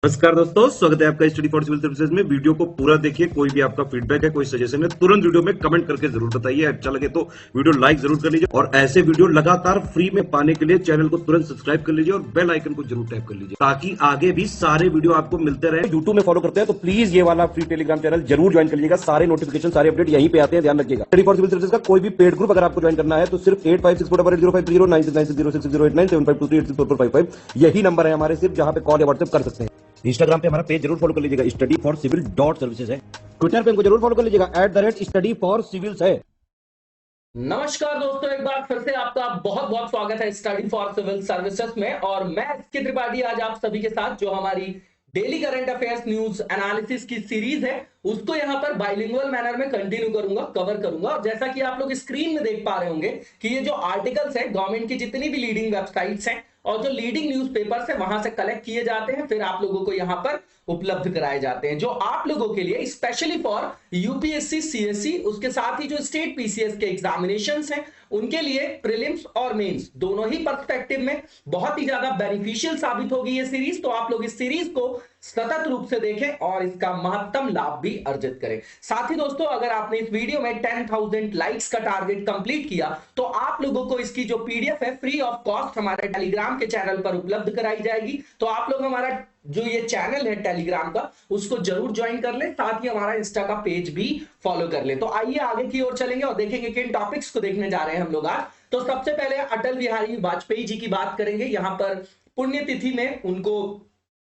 नमस्कार दोस्तों, स्वागत है आपका स्टडी फॉर सिविल सर्विसेज में। वीडियो को पूरा देखिए। कोई भी आपका फीडबैक है, कोई सजेशन है, तुरंत वीडियो में कमेंट करके जरूर बताइए। अच्छा लगे तो वीडियो लाइक जरूर कर लीजिए और ऐसे वीडियो लगातार फ्री में पाने के लिए चैनल को तुरंत सब्सक्राइब कर लीजिए और बेल आइकन को जरूर टैप कर लीजिए ताकि आगे भी सारे वीडियो आपको मिलते रहे। यूट्यूब में फॉलो करते हैं तो प्लीज ये वाला फ्री टेलीग्राम चैनल जरूर ज्वाइन कर लीजिएगा। सारे नोटिफिकेशन, सारे अपडेट यहीं पे आते हैं, ध्यान रखिएगा। स्टडी फॉर सिविल सर्विसेज का कोई भी पेड ग्रुप अगर आपको ज्वाइन करना है तो सिर्फ 856480530969706008907523864455 यही नंबर है हमारे, सिर्फ जहां पे कॉल या व्हाट्सएप कर सकते हैं। इंस्टाग्राम पे हमारा पेज जरूर फॉलो कर लीजिएगा, स्टडी फॉर सिविल .सर्विसेज है। ट्विटर पे हमको जरूर फॉलो कर लीजिएगा, @स्टडी फॉर सिविल्स है। नमस्कार दोस्तों, एक बार फिर से आपका बहुत बहुत स्वागत है स्टडी फॉर सिविल सर्विसेज में। और मैं एसके त्रिपाठी आज आप सभी के साथ जो हमारी daily current affairs news analysis की सीरीज है उसको यहाँ पर बाइलिंगुअल मैनर में कंटिन्यू करूंगा, कवर करूंगा। और जैसा कि आप लोग स्क्रीन में देख पा रहे होंगे कि ये जो आर्टिकल्स है गवर्नमेंट की जितनी भी लीडिंग वेबसाइट्स हैं और जो लीडिंग न्यूज़पेपर्स है वहां से कलेक्ट किए जाते हैं, फिर आप लोगों को यहाँ पर उपलब्ध कराए जाते हैं, जो आप लोगों के लिए स्पेशली फॉर यूपीएससी, सीएससी, उसके साथ ही जो स्टेट पीसीएस के एग्जामिनेशंस हैं उनके लिए प्रीलिम्स और मेंस दोनों ही पर्सपेक्टिव में बहुत ही ज्यादा बेनिफिशियल साबित होगी ये सीरीज। तो आप लोग इस सीरीज को सतत रूप से देखें और इसका महत्तम लाभ भी अर्जित करें। साथ ही दोस्तों, अगर आपने इस वीडियो में 10,000 लाइक्स का टारगेट कंप्लीट किया तो आप लोगों को इसकी जो पीडीएफ है फ्री ऑफ कॉस्ट हमारे टेलीग्राम के चैनल पर उपलब्ध कराई जाएगी। तो आप लोग हमारा जो ये चैनल है टेलीग्राम का उसको जरूर ज्वाइन कर ले, साथ ही हमारा इंस्टा का पेज भी फॉलो कर ले। तो आइए आगे की ओर चलेंगे और देखेंगे किन टॉपिक्स को देखने जा रहे हैं हम लोग आज। तो सबसे पहले अटल बिहारी वाजपेयी जी की बात करेंगे। यहां पर पुण्यतिथि में उनको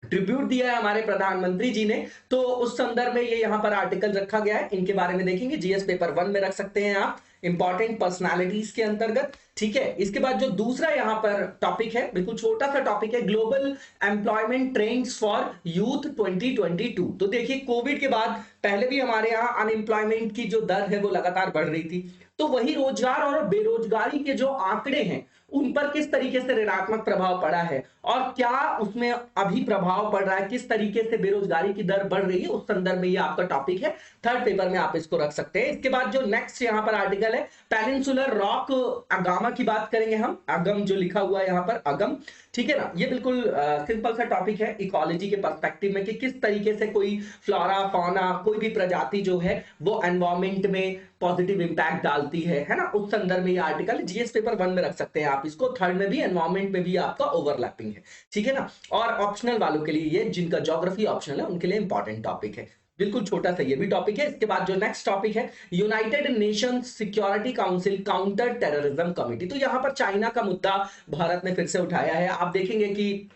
ट्रिब्यूट दिया है हमारे प्रधानमंत्री जी ने, तो उस संदर्भ में ये यहां पर आर्टिकल रखा गया है, इनके बारे में देखेंगे। जीएस पेपर 1 में रख सकते हैं आप, इंपॉर्टेंट पर्सनालिटीज के अंतर्गत। ठीक है, इसके बाद जो दूसरा यहां पर टॉपिक है, बिल्कुल छोटा सा टॉपिक है, global employment trends for youth 2022। तो देखिए, कोविड के बाद पहले भी हमारे यहाँ अनएम्प्लॉयमेंट की जो दर है वो लगातार बढ़ रही थी, तो वही रोजगार और बेरोजगारी के जो आंकड़े हैं उन पर किस तरीके से ऋणात्मक प्रभाव पड़ा है और क्या उसमें अभी प्रभाव पड़ रहा है, किस तरीके से बेरोजगारी की दर बढ़ रही है, उस संदर्भ में ये आपका टॉपिक है। थर्ड पेपर में आप इसको रख सकते हैं। इसके बाद जो नेक्स्ट यहाँ पर आर्टिकल है, पेनिनसुलर रॉक अगामा की बात करेंगे हम। अगम जो लिखा हुआ है यहाँ पर, अगम, ठीक है ना। ये बिल्कुल सिंपल सा टॉपिक है इकोलॉजी के पर्सपेक्टिव में कि किस तरीके से कोई फ्लोरा फौना, कोई भी प्रजाति जो है वो एनवायरमेंट में पॉजिटिव इंपैक्ट डालती है ना। उस संदर्भ में ये आर्टिकल जीएस पेपर 1 में रख सकते हैं आप इसको। थर्ड में भी, एनवायरमेंट में भी आपका ओवरलैपिंग है, ठीक है ना। और ऑप्शनल वालों के लिए, ये जिनका ज्योग्राफी ऑप्शनल है उनके लिए इंपॉर्टेंट टॉपिक है, बिल्कुल छोटा सा ये भी टॉपिक है। इसके बाद जो नेक्स्ट टॉपिक है, United Nations security council counter terrorism committee. तो यहां पर चाइना का मुद्दा भारत ने फिर से उठाया है। आप देखेंगे कि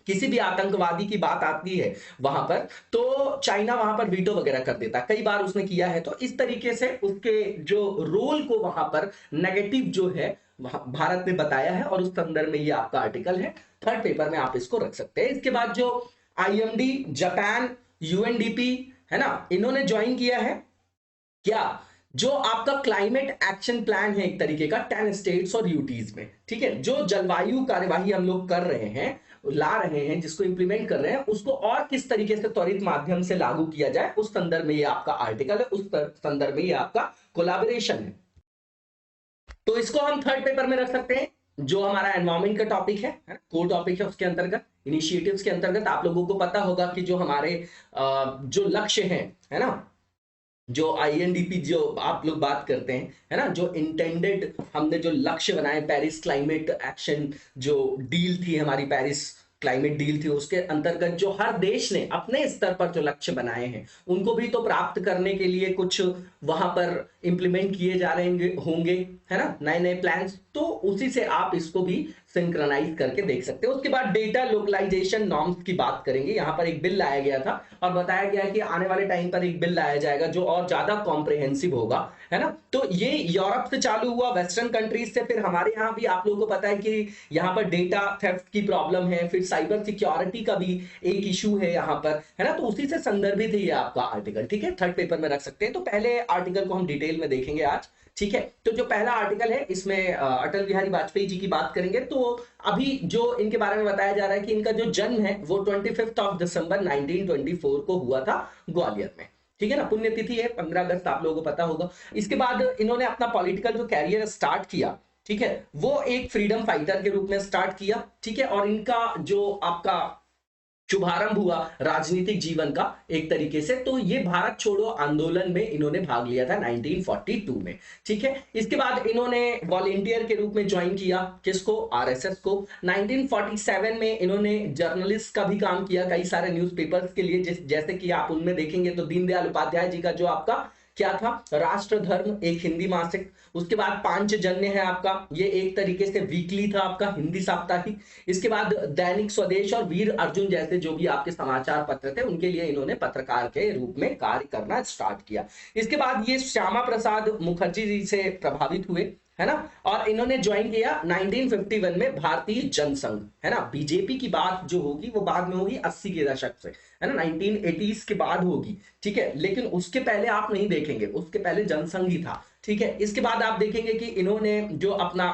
किसी भी आतंकवादी की बात आती है वहां पर तो चाइना वहां पर वीटो वगैरह कर देता है, कई बार उसने किया है। तो इस तरीके से उसके जो रोल को वहां पर नेगेटिव जो है भारत ने बताया है और उस संदर्भ में ये आपका आर्टिकल है। थर्ड पेपर में आप इसको रख सकते हैं। इसके बाद जो आईएमडी, जापान, यूएनडीपी है ना, इन्होंने ज्वाइन किया है क्या, जो आपका क्लाइमेट एक्शन प्लान है एक तरीके का 10 स्टेट्स और यूटीज में, ठीक है। जो जलवायु कार्यवाही हम लोग कर रहे हैं, ला रहे हैं, जिसको इंप्लीमेंट कर रहे हैं, उसको और किस तरीके से त्वरित माध्यम से लागू किया जाए, उस संदर्भ में ये आपका आर्टिकल है, उस संदर्भ में ये आपका कोलैबोरेशन है। तो इसको हम थर्ड पेपर में रख सकते हैं। जो हमारा एनवायरमेंट का टॉपिक है, कोर टॉपिक है, उसके अंतर्गत इनिशिएटिव्स के अंतर्गत आप लोगों को पता होगा कि जो हमारे जो लक्ष्य हैं, है ना, जो आईएनडीपी जो आप लोग बात करते हैं, है ना, जो इंटेंडेड हमने जो लक्ष्य बनाए, पेरिस क्लाइमेट एक्शन जो डील थी हमारी, पेरिस क्लाइमेट डील थी, उसके अंतर्गत जो हर देश ने अपने स्तर पर जो लक्ष्य बनाए हैं उनको भी तो प्राप्त करने के लिए कुछ वहां पर इंप्लीमेंट किए जा रहे होंगे, है ना, नए नए प्लान्स। तो उसी से आप इसको भी सिंक्रोनाइज करके देख सकते हो। उसके बाद डेटा लोकलाइजेशन नॉर्म्स की बात करेंगे। यहाँ पर एक बिल लाया गया था और बताया गया कि आने वाले टाइम पर एक बिल लाया जाएगा जो और ज्यादा कॉम्प्रिहेंसिव होगा, है ना। तो ये यूरोप से चालू हुआ, वेस्टर्न कंट्रीज से, फिर हमारे यहाँ भी आप लोगों को पता है कि यहाँ पर डेटा थेफ्ट की प्रॉब्लम है, फिर साइबर सिक्योरिटी का भी एक इशू है यहाँ पर, है ना। तो उसी से संदर्भित है ये आपका आर्टिकल, ठीक है। थर्ड पेपर में रख सकते हैं। तो पहले आर्टिकल को हम डिटेल में देखेंगे आज, ठीक है। तो जो पहला आर्टिकल है इसमें अटल बिहारी वाजपेयी जी की बात करेंगे। तो अभी जो इनके बारे में बताया जा रहा है कि इनका जो जन्म है वो 25 दिसंबर 1924 को हुआ था ग्वालियर में, ठीक है ना। पुण्यतिथि है 15 अगस्त, आप लोगों को पता होगा। इसके बाद इन्होंने अपना पॉलिटिकल जो कैरियर स्टार्ट किया, ठीक है, वो एक फ्रीडम फाइटर के रूप में स्टार्ट किया, ठीक है। और इनका जो आपका शुभारंभ हुआ राजनीतिक जीवन का एक तरीके से। तो ये भारत छोड़ो आंदोलन में इन्होंने भाग लिया था 1942 में, ठीक है। इसके बाद इन्होंने वॉलेंटियर के रूप में ज्वाइन किया किसको, आरएसएस को। 1947 में इन्होंने जर्नलिस्ट का भी काम किया कई सारे न्यूज़पेपर्स के लिए, जैसे कि आप उनमें देखेंगे तो दीनदयाल उपाध्याय जी का जो आपका क्या था, राष्ट्र धर्म, एक हिंदी मासिक। उसके बाद पांचजन्य है आपका, ये एक तरीके से वीकली था आपका, हिंदी साप्ताहिक। इसके बाद दैनिक स्वदेश और वीर अर्जुन जैसे जो भी आपके समाचार पत्र थे उनके लिए इन्होंने पत्रकार के रूप में कार्य करना स्टार्ट किया। इसके बाद ये श्यामा प्रसाद मुखर्जी जी से प्रभावित हुए, है ना, और इन्होंने ज्वाइन किया 1951 में भारतीय जनसंघ, है ना। बीजेपी की बात जो होगी वो बाद में होगी 80 के दशक से, है ना, 1980s के बाद होगी, ठीक है। लेकिन उसके पहले आप नहीं देखेंगे, उसके पहले जनसंघ ही था, ठीक है। इसके बाद आप देखेंगे कि इन्होंने जो अपना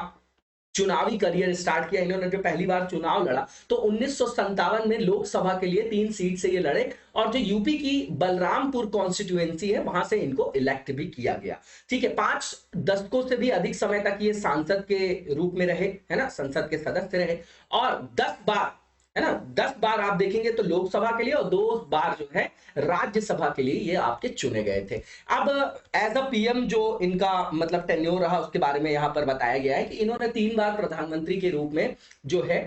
चुनावी करियर स्टार्ट किया, इन्होंने जो पहली बार चुनाव लड़ा तो 1957 में लोकसभा के लिए 3 सीट से ये लड़े, और जो यूपी की बलरामपुर कॉन्स्टिट्यूएंसी है वहां से इनको इलेक्ट भी किया गया, ठीक है। 5 दशकों से भी अधिक समय तक ये सांसद के रूप में रहे, है ना, संसद के सदस्य रहे, और 10 बार, है ना, 10 बार आप देखेंगे तो लोकसभा के लिए और 2 बार जो है राज्यसभा के लिए ये आपके चुने गए थे। अब एज अ पीएम जो इनका मतलब टेन्योर रहा उसके बारे में यहां पर बताया गया है कि इन्होंने 3 बार प्रधानमंत्री के रूप में जो है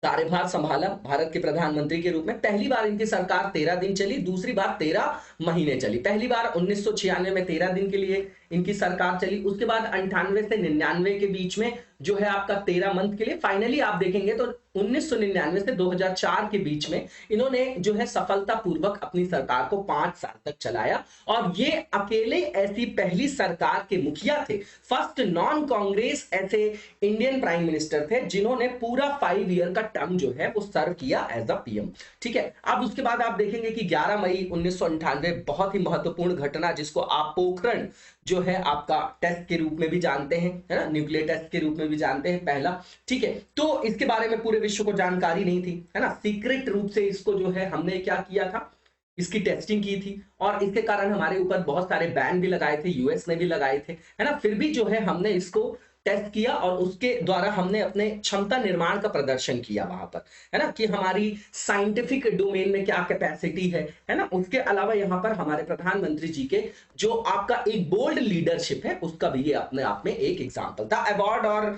कार्यभार संभाला, भारत के प्रधानमंत्री के रूप में। पहली बार इनकी सरकार 13 दिन चली, दूसरी बार 13 महीने चली। पहली बार 1996 में 13 दिन के लिए इनकी सरकार चली, उसके बाद 98 से 99 के बीच में जो है आपका 13 मंथ के लिए। फाइनली आप देखेंगे तो 1999 से 2004 के बीच में इन्होंने जो है सफलतापूर्वक अपनी सरकार को 5 साल तक चलाया, और ये अकेले ऐसी पहली सरकार के मुखिया थे, फर्स्ट नॉन कांग्रेस ऐसे इंडियन प्राइम मिनिस्टर थे जिन्होंने पूरा 5 ईयर का टर्म जो है वो सर्व किया एज अ पीएम, ठीक है। अब उसके बाद आप देखेंगे कि 11 मई 1998 बहुत ही महत्वपूर्ण घटना, जिसको आप पोखरण जो है आपका टेस्ट के रूप में भी जानते हैं, है ना, न्यूक्लियर टेस्ट के रूप में भी जानते हैं पहला, ठीक है। तो इसके बारे में पूरे विश्व को जानकारी नहीं थी, है ना, सीक्रेट रूप से इसको जो है हमने क्या किया था, इसकी टेस्टिंग की थी, और इसके कारण हमारे ऊपर बहुत सारे बैन भी लगाए थे, यूएस ने भी लगाए थे, है ना। फिर भी जो है हमने इसको टेस्ट किया और उसके द्वारा हमने अपने क्षमता निर्माण का प्रदर्शन किया वहां पर, है ना, कि हमारी साइंटिफिक डोमेन में क्या कैपेसिटी है ना। उसके अलावा यहाँ पर हमारे प्रधानमंत्री जी के जो आपका एक बोल्ड लीडरशिप है उसका भी ये अपने आप में एक एग्जांपल था। अवार्ड और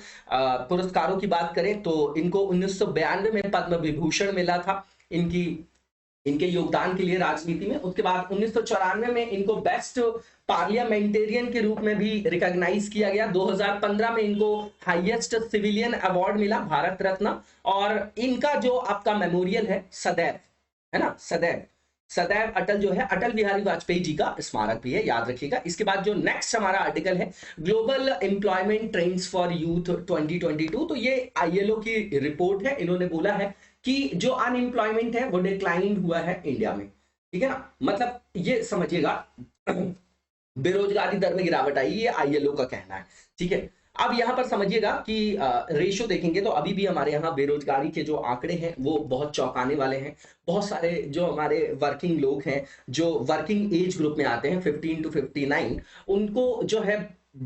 पुरस्कारों की बात करें तो इनको 1992 में पद्म विभूषण मिला था इनके योगदान के लिए राजनीति में। उसके बाद 1994 में इनको बेस्ट पार्लियामेंटेरियन के रूप में भी रिकॉग्नाइज किया गया। 2015 में इनको हाईएस्ट सिविलियन अवार्ड मिला, भारत रत्न। और इनका जो आपका मेमोरियल है सदैव, है ना, सदैव अटल जो है अटल बिहारी वाजपेयी जी का स्मारक भी है, याद रखिएगा। इसके बाद जो नेक्स्ट हमारा आर्टिकल है global employment trends for youth 2022, तो ये आईएलओ की रिपोर्ट है। इन्होंने बोला है कि जो अनएम्प्लॉयमेंट है वो डिक्लाइन हुआ है इंडिया में, ठीक है ना, मतलब ये समझिएगा बेरोजगारी दर में गिरावट आई, ये आईएलओ का कहना है, ठीक है। अब यहां पर समझिएगा कि रेशो देखेंगे तो अभी भी हमारे यहाँ बेरोजगारी के जो आंकड़े हैं वो बहुत चौंकाने वाले हैं। बहुत सारे जो हमारे वर्किंग लोग हैं जो वर्किंग एज ग्रुप में आते हैं 15 to 59, उनको जो है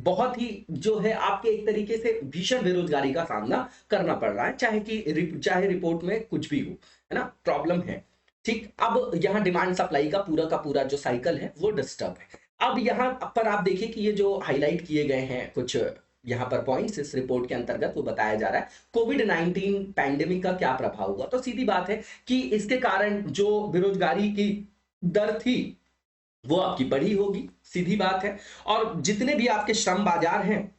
बहुत ही जो है आपके एक तरीके से भीषण बेरोजगारी का सामना करना पड़ रहा है, चाहे रिपोर्ट में कुछ भी हो, है ना, प्रॉब्लम है, ठीक। अब यहाँ डिमांड सप्लाई का पूरा जो साइकिल है वो डिस्टर्ब है। अब यहाँ पर आप देखिए कि ये जो हाईलाइट किए गए हैं कुछ यहाँ पर पॉइंट्स इस रिपोर्ट के अंतर्गत वो बताया जा रहा है कोविड-19 पैंडेमिक का क्या प्रभाव हुआ। तो सीधी बात है कि इसके कारण जो बेरोजगारी की दर थी वो आपकी बढ़ी होगी, सीधी बात है। और जितने भी आपके श्रम बाजार हैं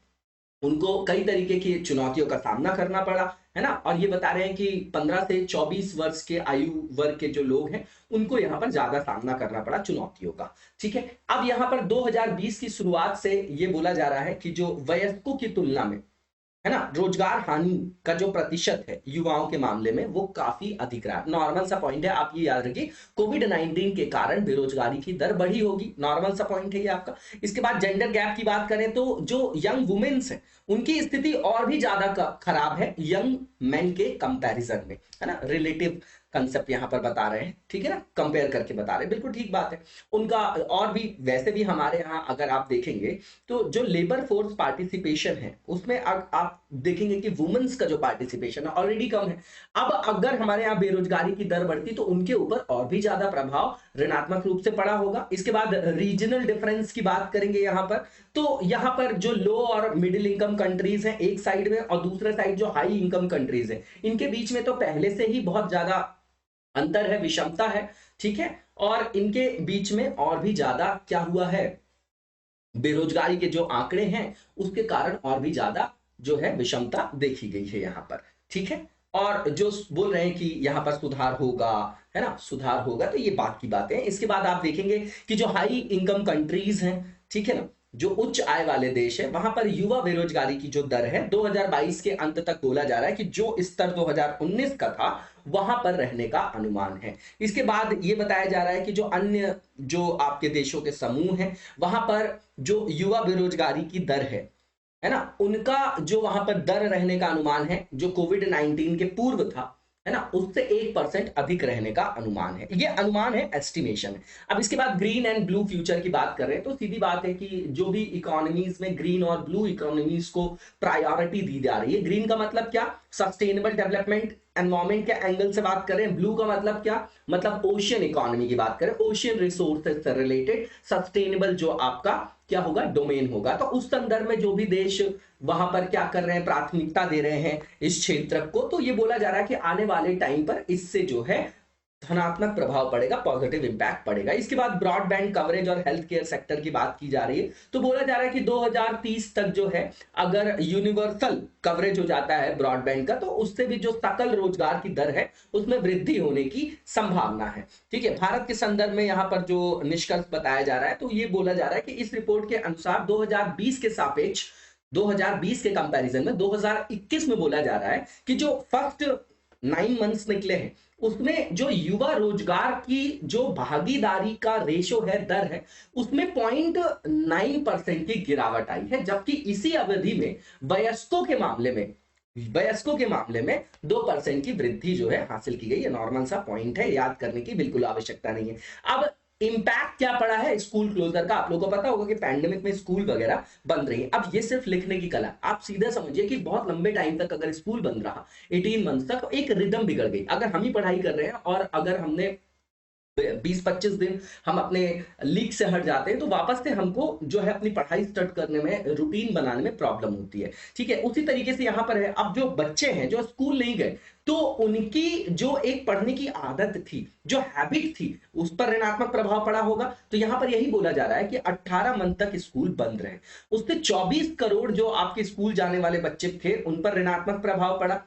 उनको कई तरीके की चुनौतियों का सामना करना पड़ा, है ना। और ये बता रहे हैं कि 15 से 24 वर्ष के आयु वर्ग के जो लोग हैं उनको यहाँ पर ज्यादा सामना करना पड़ा चुनौतियों का, ठीक है। अब यहाँ पर 2020 की शुरुआत से ये बोला जा रहा है कि जो वयस्कों की तुलना में, है ना, रोजगार हानि का जो प्रतिशत है युवाओं के मामले में वो काफी अधिक रहा। नॉर्मल सा पॉइंट है, आप ये याद रखिए कोविड-19 के कारण बेरोजगारी की दर बढ़ी होगी, नॉर्मल सा पॉइंट है ये आपका। इसके बाद जेंडर गैप की बात करें तो जो यंग वुमेन्स है उनकी स्थिति और भी ज्यादा खराब है यंग मेन के कंपैरिजन में, है ना, रिलेटिव कंसेप्ट यहाँ पर बता रहे हैं, ठीक है ना, कंपेयर करके बता रहे हैं, बिल्कुल ठीक बात है उनका। और भी वैसे भी हमारे यहाँ अगर आप देखेंगे तो जो लेबर फोर्स पार्टिसिपेशन है उसमें आप देखेंगे कि वुमेन्स का जो पार्टिसिपेशन है ऑलरेडी कम है। अब अगर हमारे यहाँ बेरोजगारी की दर बढ़ती तो उनके ऊपर और भी ज्यादा प्रभाव ऋणात्मक रूप से पड़ा होगा। इसके बाद रीजनल डिफरेंस की बात करेंगे यहाँ पर, तो यहाँ पर जो लो और मिडिल इनकम कंट्रीज हैं एक साइड में, और दूसरे साइड जो हाई इनकम कंट्रीज हैं, इनके बीच में तो पहले से ही बहुत ज्यादा अंतर है, विषमता है, ठीक है। और इनके बीच में और भी ज्यादा क्या हुआ है, बेरोजगारी के जो आंकड़े हैं उसके कारण और भी ज्यादा जो है विषमता देखी गई है यहाँ पर, ठीक है। और जो बोल रहे हैं कि यहाँ पर सुधार होगा, है ना, सुधार होगा, तो ये बात की बातें हैं। इसके बाद आप देखेंगे कि जो हाई इनकम कंट्रीज हैं, ठीक है ना, जो उच्च आय वाले देश है, वहां पर युवा बेरोजगारी की जो दर है 2022 के अंत तक बोला जा रहा है कि जो स्तर 2019 का था वहां पर रहने का अनुमान है। इसके बाद ये बताया जा रहा है कि जो अन्य जो आपके देशों के समूह हैं वहां पर जो युवा बेरोजगारी की दर है ना, उनका जो वहां पर दर रहने का अनुमान है जो कोविड-19 के पूर्व था, है ना, उससे 1% अधिक रहने का अनुमान है। ये अनुमान है, एस्टिमेशन है। अब इसके बाद ग्रीन एंड ब्लू फ्यूचर की बात कर रहे हैं तो सीधी बात है कि जो भी इकोनॉमीज में ग्रीन और ब्लू इकोनॉमीज को प्रायोरिटी दी जा रही है। ग्रीन का मतलब क्या, सस्टेनेबल डेवलपमेंट, एनवायरमेंट के एंगल से बात करें। ब्लू का मतलब क्या, मतलब ओशियन इकोनॉमी की बात करें, ओशियन रिसोर्सेज से रिलेटेड सस्टेनेबल जो आपका क्या होगा, डोमेन होगा। तो उस संदर्भ में जो भी देश वहां पर क्या कर रहे हैं, प्राथमिकता दे रहे हैं इस क्षेत्र को, तो ये बोला जा रहा है कि आने वाले टाइम पर इससे जो है धनात्मक प्रभाव पड़ेगा, पॉजिटिव इंपैक्ट पड़ेगा। इसके बाद ब्रॉडबैंड कवरेज और हेल्थ केयर सेक्टर की बात की जा रही है तो बोला जा रहा है कि 2030 तक जो है अगर यूनिवर्सल कवरेज हो जाता है ब्रॉडबैंड का तो उससे भी जो सकल रोजगार की दर है उसमें वृद्धि होने की संभावना है, ठीक है। भारत के संदर्भ में यहाँ पर जो निष्कर्ष बताया जा रहा है तो ये बोला जा रहा है कि इस रिपोर्ट के अनुसार 2020 के सापेक्ष 2020 के कंपैरिजन में 2021 में बोला जा रहा है कि जो फर्स्ट 9 मंथ्स निकले हैं उसमें जो युवा रोजगार की जो भागीदारी का रेशो है, दर है, उसमें 0.9% की गिरावट आई है, जबकि इसी अवधि में वयस्कों के मामले में 2% की वृद्धि जो है हासिल की गई। ये नॉर्मल सा पॉइंट है, याद करने की बिल्कुल आवश्यकता नहीं है। अब इंपैक्ट क्या पड़ा है स्कूल क्लोजर का, आप लोगों को पता होगा कि पैंडेमिक में स्कूल वगैरह बंद रही है। अब ये सिर्फ लिखने की कला, आप सीधा समझिए कि बहुत लंबे टाइम तक अगर स्कूल बंद रहा 18 मंथ तक, एक रिदम बिगड़ गई। अगर हम ही पढ़ाई कर रहे हैं और अगर हमने 20-25 दिन हम अपने लीक से हट जाते हैं तो वापस से हमको जो है अपनी पढ़ाई स्टार्ट करने में, रूटीन बनाने में प्रॉब्लम होती है, ठीक है। उसी तरीके से यहाँ पर है, अब जो बच्चे हैं जो स्कूल नहीं गए तो उनकी जो एक पढ़ने की आदत थी, जो हैबिट थी, उस पर ऋणात्मक प्रभाव पड़ा होगा। तो यहाँ पर यही बोला जा रहा है कि 18 मंथ तक स्कूल बंद रहे, उससे 24 करोड़ जो आपके स्कूल जाने वाले बच्चे थे उन पर ऋणात्मक प्रभाव पड़ा,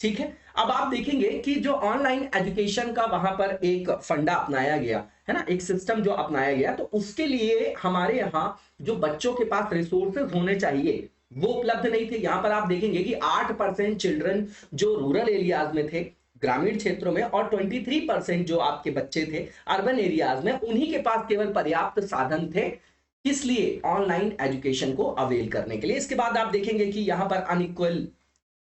ठीक है। अब आप देखेंगे कि जो ऑनलाइन एजुकेशन का वहां पर एक फंडा अपनाया गया है ना, एक सिस्टम जो अपनाया गया, तो उसके लिए हमारे यहाँ जो बच्चों के पास रिसोर्सेज होने चाहिए वो उपलब्ध नहीं थे। यहां पर आप देखेंगे कि 8% चिल्ड्रन जो रूरल एरियाज में थे, ग्रामीण क्षेत्रों में, और 23% जो आपके बच्चे थे अर्बन एरियाज में, उन्हीं के पास केवल पर्याप्त साधन थे, किस लिए, ऑनलाइन एजुकेशन को अवेल करने के लिए। इसके बाद आप देखेंगे कि यहां पर अनइक्वल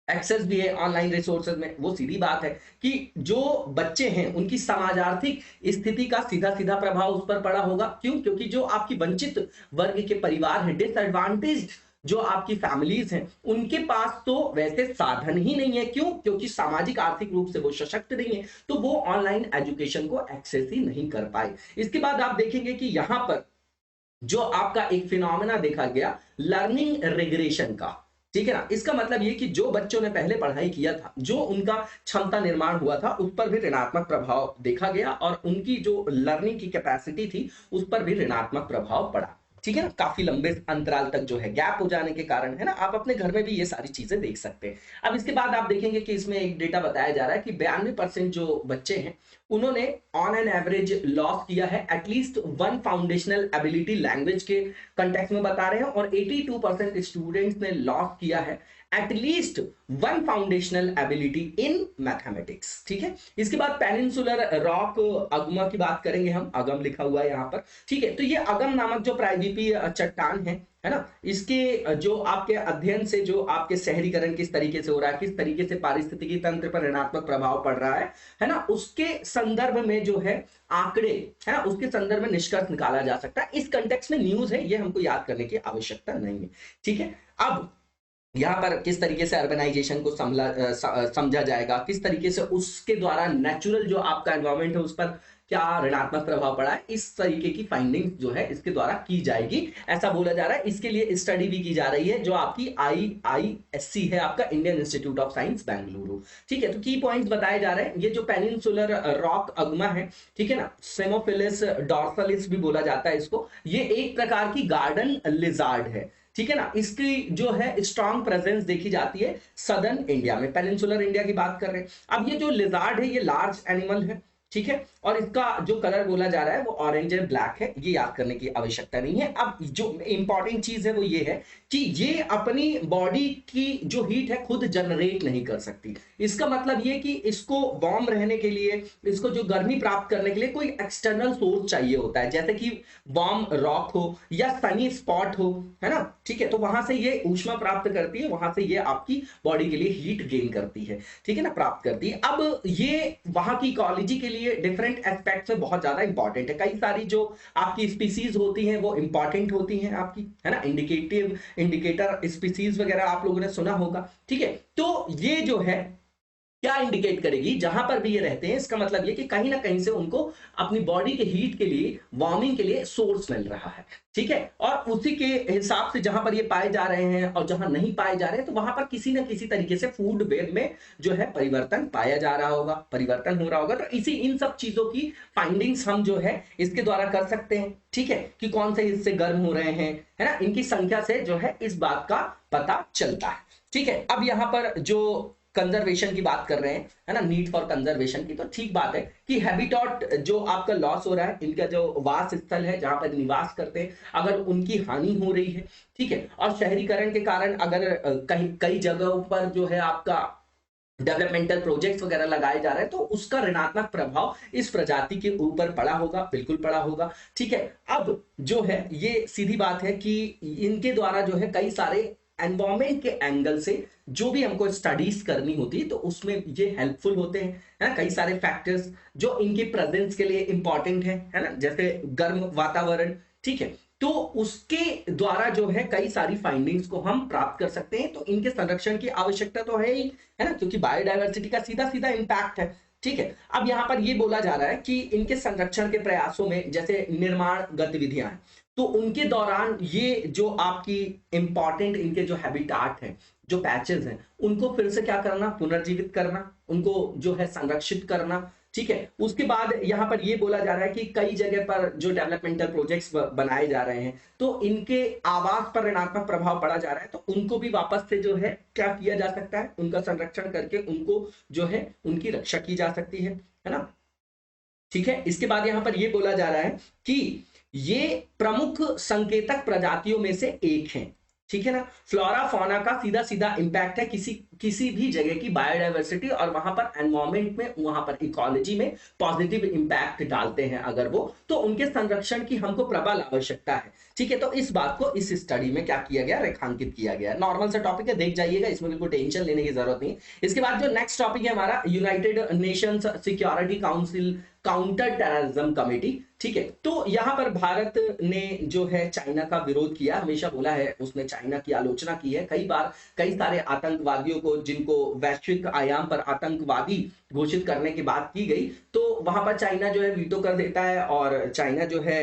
एक्सेस भी है ऑनलाइन रिसोर्सेज में। वो सीधी बात है कि जो बच्चे हैं उनकी समाज आर्थिक स्थिति का सीधा सीधा प्रभाव उस पर पड़ा होगा। क्यों, क्योंकि जो आपकी वंचित वर्ग के परिवार हैं, डिसएडवांटेज्ड जो आपकी फैमिलीज हैं, उनके पास तो वैसे साधन ही नहीं है। क्यों, क्योंकि सामाजिक आर्थिक रूप से वो सशक्त नहीं है, तो वो ऑनलाइन एजुकेशन को एक्सेस ही नहीं कर पाए। इसके बाद आप देखेंगे कि यहां पर जो आपका एक फिनोमेना देखा गया लर्निंग रिग्रेशन का, ठीक है ना। इसका मतलब ये कि जो बच्चों ने पहले पढ़ाई किया था, जो उनका क्षमता निर्माण हुआ था, उस पर भी ऋणात्मक प्रभाव देखा गया, और उनकी जो लर्निंग की कैपेसिटी थी उस पर भी ऋणात्मक प्रभाव पड़ा, ठीक है ना। काफी लंबे अंतराल तक जो है गैप हो जाने के कारण, है ना, आप अपने घर में भी ये सारी चीजें देख सकते हैं। अब इसके बाद आप देखेंगे कि इसमें एक डेटा बताया जा रहा है कि 92% जो बच्चे हैं उन्होंने ऑन एन एवरेज लॉस किया है at least one foundational ability, language के कंटेक्स्ट में बता रहे हैं, और 82% स्टूडेंट्स ने लॉस किया है at least one foundational ability in mathematics, ठीक है। इसके बाद पेनिनसुलर रॉक अगमा की बात करेंगे हम, अगम लिखा हुआ है यहाँ पर, ठीक है। तो ये अगम नामक जो प्रायद्वीपीय चट्टान है है ना, इसके जो आपके अध्ययन से जो आपके शहरीकरण किस तरीके से हो रहा है, किस तरीके से पारिस्थितिकी तंत्र पर ऋणात्मक प्रभाव पड़ रहा है ना, उसके संदर्भ में जो है आंकड़े, है ना, उसके संदर्भ में निष्कर्ष निकाला जा सकता है। इस कंटेक्स्ट में न्यूज है, ये हमको याद करने की आवश्यकता नहीं है। ठीक है, अब यहाँ पर किस तरीके से अर्बनाइजेशन को समझा जाएगा, किस तरीके से उसके द्वारा नेचुरल जो आपका एनवायरमेंट है उस पर क्या ऋणात्मक प्रभाव पड़ा है, इस तरीके की फाइंडिंग्स जो है इसके द्वारा की जाएगी, ऐसा बोला जा रहा है। इसके लिए स्टडी भी की जा रही है जो आपकी IISC है, आपका Indian institute of science Bengaluru. ठीक है, तो की पॉइंट्स बताए जा रहे हैं। ये जो पेनिनसुलर रॉक अग्मा है, ठीक है ना, सेमोफिलिस डॉर्सलिस भी बोला जाता है इसको, ये एक प्रकार की गार्डन लिजार्ड है। ठीक है ना, इसकी जो है स्ट्रॉन्ग प्रेजेंस देखी जाती है सदर्न इंडिया में, पेनिनसुलर इंडिया की बात कर रहे हैं। अब ये जो लिजार्ड है ये लार्ज एनिमल है, ठीक है, और इसका जो कलर बोला जा रहा है वो ऑरेंज एंड ब्लैक है, ये याद करने की आवश्यकता नहीं है। अब जो इंपॉर्टेंट चीज है वो ये है कि ये अपनी बॉडी की जो हीट है खुद जनरेट नहीं कर सकती। इसका मतलब ये कि इसको वार्म रहने के लिए, इसको जो गर्मी प्राप्त करने के लिए कोई एक्सटर्नल सोर्स चाहिए होता है, जैसे कि वार्म रॉक हो या सनी स्पॉट हो, है ना, ठीक है, तो वहां से ये ऊष्मा प्राप्त करती है, वहां से ये आपकी बॉडी के लिए हीट गेन करती है, ठीक है ना, प्राप्त करती है। अब ये वहां की इकोलॉजी के लिए डिफरेंट एस्पेक्ट से बहुत ज्यादा इंपॉर्टेंट है। कई सारी जो आपकी स्पीसीज होती हैं वो इंपॉर्टेंट होती हैं आपकी, है ना, इंडिकेटर स्पीसीज वगैरह आप लोगों ने सुना होगा। ठीक है, तो ये जो है क्या इंडिकेट करेगी, जहां पर भी ये रहते हैं, इसका मतलब ये कि कहीं ना कहीं से उनको अपनी बॉडी के हीट के लिए, वार्मिंग के लिए सोर्स मिल रहा है। ठीक है, और उसी के हिसाब से जहां पर ये पाए जा रहे हैं और जहां नहीं पाए जा रहे हैं, तो वहां पर किसी ना किसी तरीके से फूड वेब में जो है परिवर्तन पाया जा रहा होगा, परिवर्तन हो रहा होगा। तो इसी इन सब चीजों की फाइंडिंग्स हम जो है इसके द्वारा कर सकते हैं। ठीक है, कि कौन से हिस्से गर्म हो रहे हैं, है ना, इनकी संख्या से जो है इस बात का पता चलता है। ठीक है, अब यहां पर जो कंजर्वेशन की बात कर रहे हैं, है ना, नीड फॉर कंजर्वेशन की, तो ठीक बात है कि हैबिटेट जो आपका लॉस हो रहा है, इनका जो वास स्थल है जहां पर निवास करते हैं, अगर उनकी हानि हो रही है, ठीक है, और शहरीकरण के कारण अगर कई जगहों पर जो है आपका डेवलपमेंटल प्रोजेक्ट्स वगैरह लगाए जा रहे हैं, तो उसका ऋणात्मक प्रभाव इस प्रजाति के ऊपर पड़ा होगा, बिल्कुल पड़ा होगा। ठीक है, अब जो है ये सीधी बात है कि इनके द्वारा जो है कई सारे एनवायरमेंट के एंगल से जो भी हमको स्टडीज करनी होती है तो उसमें ये हेल्पफुल होते हैं, है ना, कई सारे फैक्टर्स जो इनके प्रेजेंस के लिए इंपॉर्टेंट है ना, जैसे गर्म वातावरण, ठीक है, तो उसके द्वारा जो है कई सारी फाइंडिंग्स को हम प्राप्त कर सकते हैं। तो इनके संरक्षण की आवश्यकता तो है ही, है ना, क्योंकि बायोडायवर्सिटी का सीधा सीधा इंपैक्ट है। ठीक है, अब यहां पर ये बोला जा रहा है कि इनके संरक्षण के प्रयासों में जैसे निर्माण गतिविधियां हैं, तो उनके दौरान ये जो आपकी इंपॉर्टेंट इनके जो हैबिटाट हैं, जो पैचेस हैं, उनको फिर से क्या करना, पुनर्जीवित करना, उनको जो है संरक्षित करना। ठीक है, उसके बाद यहां पर ये बोला जा रहा है कि कई जगह पर जो डेवलपमेंटल प्रोजेक्ट्स बनाए जा रहे हैं, तो इनके आवास पर ऋणात्मक प्रभाव पड़ा जा रहा है, तो उनको भी वापस से जो है क्या किया जा सकता है, उनका संरक्षण करके उनको जो है उनकी रक्षा की जा सकती है ना। ठीक है, इसके बाद यहां पर ये बोला जा रहा है कि ये प्रमुख संकेतक प्रजातियों में से एक है। ठीक है ना, फ्लोरा फौना का सीधा सीधा इंपैक्ट है किसी भी जगह की बायोडायवर्सिटी और वहां पर एनवायरमेंट में, वहां पर इकोलॉजी में पॉजिटिव इंपैक्ट डालते हैं अगर वो, तो उनके संरक्षण की हमको प्रबल आवश्यकता है। ठीक है, तो इस बात को इस स्टडी में क्या किया गया, रेखांकित किया गया। नॉर्मल सा टॉपिक है, देख जाइएगा, इसमें बिल्कुल टेंशन लेने की जरूरत नहीं। इसके बाद जो नेक्स्ट टॉपिक है हमारा, United Nations security council counter terrorism committee. ठीक है, तो यहां पर भारत ने जो है चाइना का विरोध किया, हमेशा बोला है उसने चाइना की आलोचना की है कई बार, कई सारे आतंकवादियों को जिनको वैश्विक आयाम पर आतंकवादी घोषित करने की बात की गई, तो वहां पर चाइना जो है वीटो कर देता है और चाइना जो है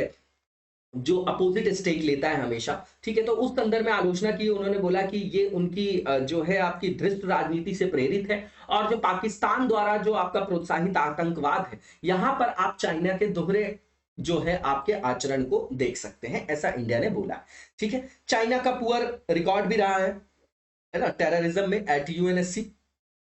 जो अपोजिट स्टेक लेता है हमेशा। ठीक है, तो उस संदर्भ में आलोचना की, उन्होंने बोला कि ये उनकी जो है आपकी धृष्ट राजनीति से प्रेरित है और जो पाकिस्तान द्वारा जो आपका प्रोत्साहित आतंकवाद है, यहां पर आप चाइना के दोहरे जो है आपके आचरण को देख सकते हैं, ऐसा इंडिया ने बोला। ठीक है, चाइना का पुअर रिकॉर्ड भी रहा है ना टेररिज्म में एट यूएनएससी।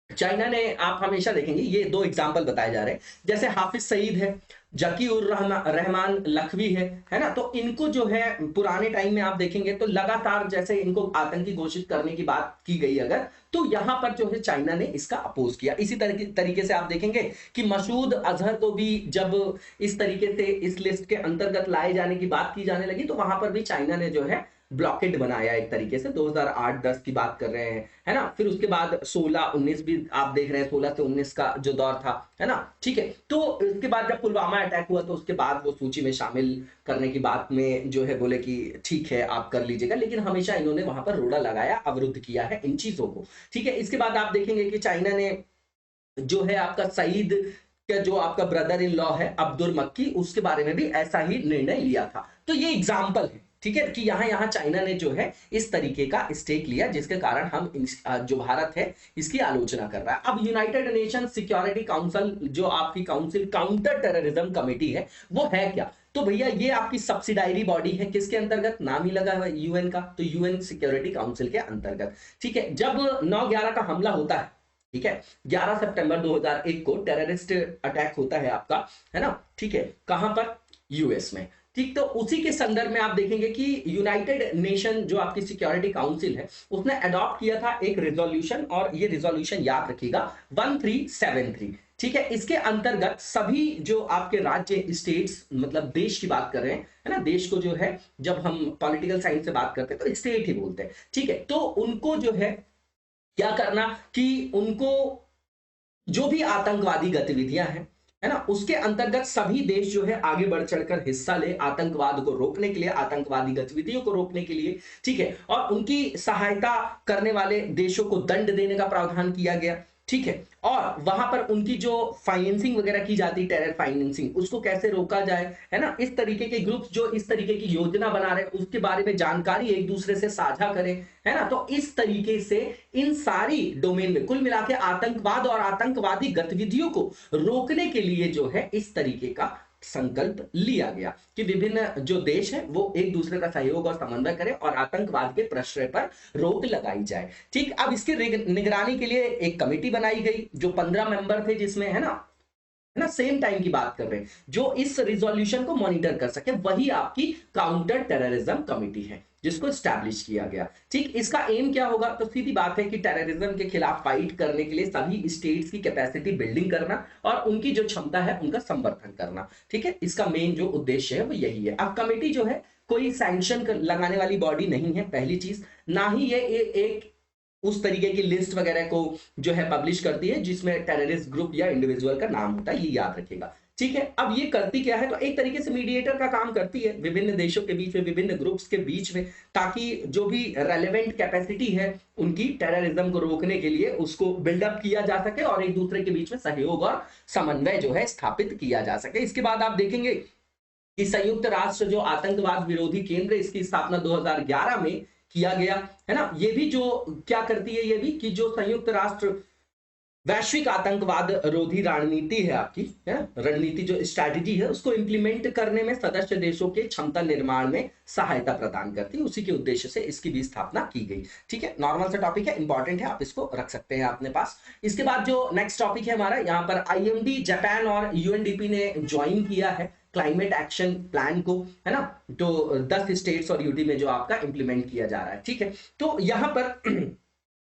चाइना ने, आप हमेशा देखेंगे ये दो एग्जाम्पल बताए जा रहे हैं, जैसे हाफिज सईद है, जकी उर रहमान लखवी है ना, तो इनको जो है पुराने टाइम में आप देखेंगे तो लगातार जैसे इनको आतंकी घोषित करने की बात की गई अगर, तो यहां पर जो है चाइना ने इसका अपोज किया। इसी तरीके से आप देखेंगे कि मसूद अजहर को भी जब इस तरीके से इस लिस्ट के अंतर्गत लाए जाने की बात की जाने लगी, तो वहां पर भी चाइना ने जो है ब्लॉकेड बनाया एक तरीके से, 2008-10 की बात कर रहे हैं, है ना। फिर उसके बाद 16-19 भी आप देख रहे हैं, 16 से 19 का जो दौर था, है ना, ठीक है। तो इसके बाद जब पुलवामा अटैक हुआ तो उसके बाद वो सूची में शामिल करने की बात में जो है बोले कि ठीक है आप कर लीजिएगा, लेकिन हमेशा इन्होंने वहां पर रोड़ा लगाया, अवरुद्ध किया है इन चीजों को, ठीक है। इसके बाद आप देखेंगे कि चाइना ने जो है आपका सईद का जो आपका ब्रदर इन लॉ है अब्दुल मक्की, उसके बारे में भी ऐसा ही निर्णय लिया था। तो ये एग्जाम्पल है, ठीक है, कि यहां चाइना ने जो है इस तरीके का स्टेक लिया, जिसके कारण हम जो भारत है इसकी आलोचना कर रहा है। अब यूनाइटेड नेशन सिक्योरिटी काउंसिल जो आपकी काउंसिल काउंटर टेररिज्म कमेटी है, वो है क्या? तो भैया ये आपकी सब्सिडायरी बॉडी है, किसके अंतर्गत? नाम ही लगा हुआ है यूएन का, तो यूएन सिक्योरिटी काउंसिल के अंतर्गत, ठीक है। जब 9/11 का हमला होता है, ठीक है, 11 सितंबर 2001 को टेररिस्ट अटैक होता है आपका, है ना, ठीक है, कहां पर? यूएस में, ठीक। तो उसी के संदर्भ में आप देखेंगे कि यूनाइटेड नेशन जो आपकी सिक्योरिटी काउंसिल है उसने अडॉप्ट किया था एक रिजोल्यूशन, और ये रिजोल्यूशन याद रखिएगा 1373, ठीक है। इसके अंतर्गत सभी जो आपके राज्य स्टेट्स, मतलब देश की बात कर रहे हैं, है ना, देश को जो है जब हम पॉलिटिकल साइंस से बात करते हैं तो स्टेट ही बोलते हैं, ठीक है। तो उनको जो है क्या करना कि उनको जो भी आतंकवादी गतिविधियां हैं, है ना, उसके अंतर्गत सभी देश जो है आगे बढ़ चढ़कर हिस्सा ले, आतंकवाद को रोकने के लिए, आतंकवादी गतिविधियों को रोकने के लिए, ठीक है। और उनकी सहायता करने वाले देशों को दंड देने का प्रावधान किया गया, ठीक है। और वहां पर उनकी जो फाइनेंसिंग वगैरह की जाती है, टेरर फाइनेंसिंग, उसको कैसे रोका जाए, है ना, इस तरीके के ग्रुप्स जो इस तरीके की योजना बना रहे हैं उसके बारे में जानकारी एक दूसरे से साझा करें, है ना। तो इस तरीके से इन सारी डोमेन में कुल मिला के आतंकवाद और आतंकवादी गतिविधियों को रोकने के लिए जो है इस तरीके का संकल्प लिया गया कि विभिन्न जो देश है वो एक दूसरे का सहयोग और समन्वय करें और आतंकवाद के प्रश्रय पर रोक लगाई जाए, ठीक। अब इसकी निगरानी के लिए एक कमेटी बनाई गई जो 15 मेंबर थे, जिसमें है ना सेम टाइम की बात कर रहे हैं, जो इस रिजोल्यूशन को मॉनिटर कर सके, वही आपकी काउंटर टेररिज्म कमेटी है जिसको स्टैब्लिश किया गया, ठीक। इसका एम क्या होगा? तो सीधी बात है कि टेररिज्म के खिलाफ फाइट करने के लिए सभी स्टेट्स की कैपेसिटी बिल्डिंग करना और उनकी जो क्षमता है उनका समर्थन करना, ठीक है। इसका मेन जो उद्देश्य है वो यही है। अब कमेटी जो है कोई सैंक्शन लगाने वाली बॉडी नहीं है, पहली चीज, ना ही ये एक उस तरीके की लिस्ट वगैरह को जो है पब्लिश करती है जिसमें टेररिस्ट ग्रुप या इंडिविजुअल का नाम होता है, ये याद रखिएगा, ठीक है। अब ये करती क्या है? तो एक तरीके से मीडिएटर का काम करती है विभिन्न देशों के बीच में, विभिन्न ग्रुप्स के बीच में, ताकि जो भी रेलेवेंट कैपेसिटी है उनकी टेररिज्म को रोकने के लिए उसको बिल्डअप किया जा सके और एक दूसरे के बीच में सहयोग और समन्वय जो है स्थापित किया जा सके। इसके बाद आप देखेंगे कि संयुक्त राष्ट्र जो आतंकवाद विरोधी केंद्र, इसकी स्थापना 2011 में किया गया, है ना। ये भी जो क्या करती है, ये भी कि जो संयुक्त राष्ट्र वैश्विक आतंकवाद रोधी रणनीति है आपकी, है ना, रणनीति जो स्ट्रैटेजी है उसको इंप्लीमेंट करने में सदस्य देशों के क्षमता निर्माण में सहायता प्रदान करती है, उसी के उद्देश्य से इसकी भी स्थापना की गई, ठीक है। नॉर्मल सा टॉपिक है, इंपॉर्टेंट है, आप इसको रख सकते हैं अपने पास। इसके बाद जो नेक्स्ट टॉपिक है हमारा, यहाँ पर आईएमडी जापान और यूएनडीपी ने ज्वाइन किया है क्लाइमेट एक्शन प्लान को, है ना, तो 10 स्टेट्स और यूटी में जो आपका इंप्लीमेंट किया जा रहा है, ठीक है। तो यहां पर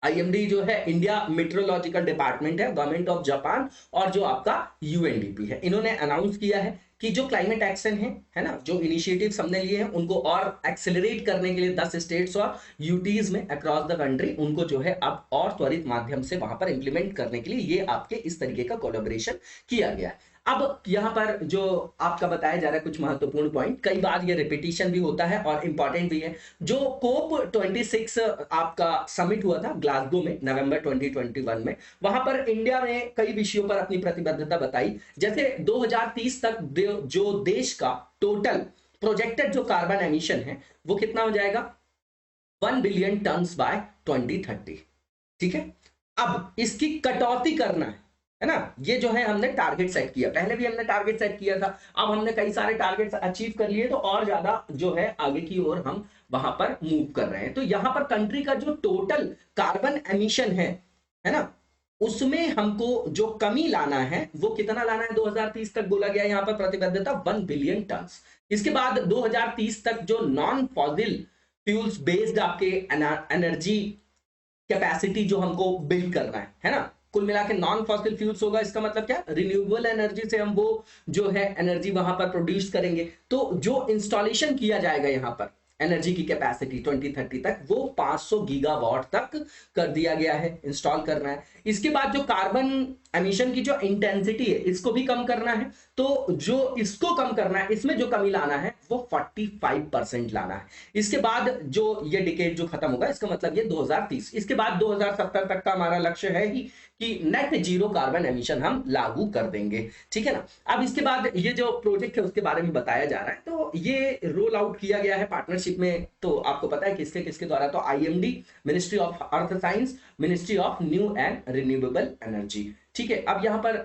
आईएमडी जो है इंडिया मेट्रोलॉजिकल डिपार्टमेंट है, गवर्नमेंट ऑफ जापान और जो आपका यूएनडीपी है, इन्होंने अनाउंस किया है कि जो क्लाइमेट एक्शन है ना, जो इनिशिएटिव्स हमने लिए हैं उनको और एक्सेलरेट करने के लिए 10 स्टेट्स और यूटीज में अक्रॉस द कंट्री उनको जो है अब और त्वरित माध्यम से वहां पर इंप्लीमेंट करने के लिए ये आपके इस तरीके का कोलैबोरेशन किया गया है। अब यहां पर जो आपका बताया जा रहा है कुछ महत्वपूर्ण पॉइंट, कई बार ये रिपीटिशन भी होता है और इंपॉर्टेंट भी है। जो कोप 26 आपका समिट हुआ था ग्लासगो में नवंबर 2021 में, वहां पर इंडिया ने कई विषयों पर अपनी प्रतिबद्धता बताई, जैसे 2030 तक जो देश का टोटल प्रोजेक्टेड जो कार्बन एमिशन है वो कितना हो जाएगा? 1 बिलियन टन बाय 2030, ठीक है। अब इसकी कटौती करना है ना, ये जो है हमने टारगेट सेट किया, पहले भी हमने टारगेट सेट किया था, अब हमने कई सारे टारगेट्स अचीव कर लिए, तो और ज्यादा जो है आगे की ओर हम वहां पर मूव कर रहे हैं। तो यहां पर कंट्री का जो टोटल कार्बन एमिशन है ना, उसमें हमको जो कमी लाना है वो कितना लाना है? 2030 तक बोला गया यहां पर प्रतिबद्धता 1 बिलियन टन। इसके बाद 2030 तक जो नॉन फॉसिल फ्यूल्स बेस्ड आपके एनर्जी कैपेसिटी जो हमको बिल्ड करना है ना, कुल मिला के नॉन फॉसिल फ्यूल्स होगा, इसका मतलब क्या? रिन्यूएबल एनर्जी से हम वो जो है एनर्जी वहां पर प्रोड्यूस करेंगे। तो जो इंस्टॉलेशन किया जाएगा यहाँ पर एनर्जी की कैपेसिटी 2030 तक वो 500 गीगावाट तक कर दिया गया है, इंस्टॉल करना है। इसके बाद जो कार्बन एमिशन की जो इंटेंसिटी है इसको भी कम करना है। तो जो इसको कम करना है, इसमें जो कमी लाना है वो 45% लाना है। इसके बाद जो ये डिकेड जो खत्म होगा, इसका मतलब ये 2030, इसके बाद 2070 तक का हमारा लक्ष्य है ही कि नेट जीरो कार्बन एमिशन हम लागू कर देंगे, ठीक है ना। अब इसके बाद ये जो प्रोजेक्ट है उसके बारे में बताया जा रहा है। तो ये रोल आउट किया गया है पार्टनरशिप में, तो आपको पता है किसके किसके द्वारा, तो IMD, ministry of earth science, ministry of new and renewable energy, ठीक है। अब यहां पर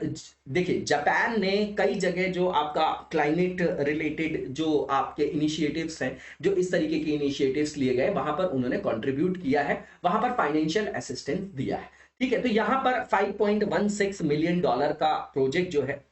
देखिए, जापान ने कई जगह जो आपका क्लाइमेट रिलेटेड जो आपके इनिशिएटिव्स हैं, जो इस तरीके के इनिशिएटिव्स लिए गए, वहां पर उन्होंने कंट्रीब्यूट किया है, वहां पर फाइनेंशियल असिस्टेंस दिया है, ठीक है। तो यहां पर $5.16 मिलियन का प्रोजेक्ट जो है